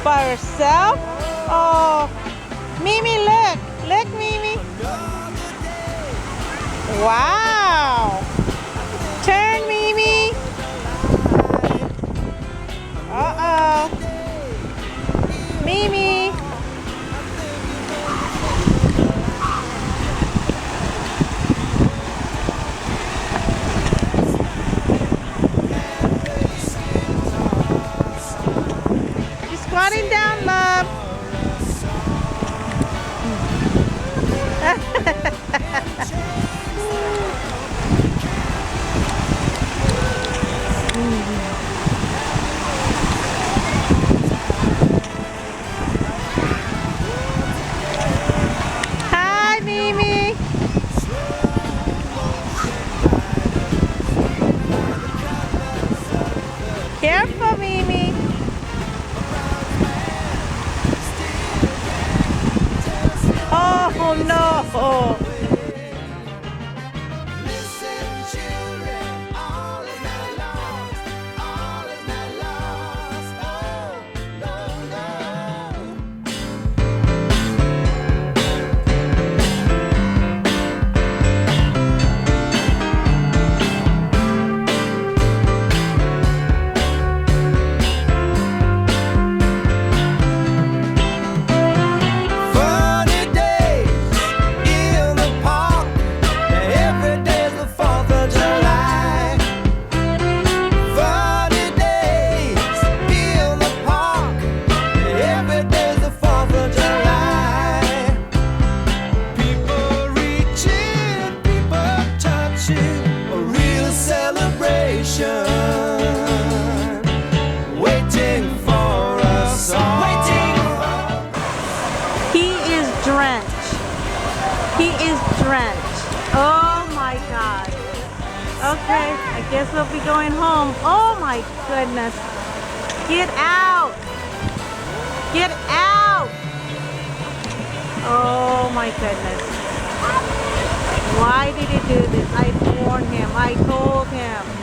By herself? Oh, Mimi, look. Look, Mimi. Wow. Turn, Mimi. Uh-oh. Mimi. She's squatting down, love. Hi, Mimi. Careful, Mimi. Oh, no. Waiting for us all. He is drenched. He is drenched. Oh my God. Okay, I guess we'll be going home. Oh my goodness. Get out. Get out. Oh my goodness. Why did he do this? I warned him. I told him.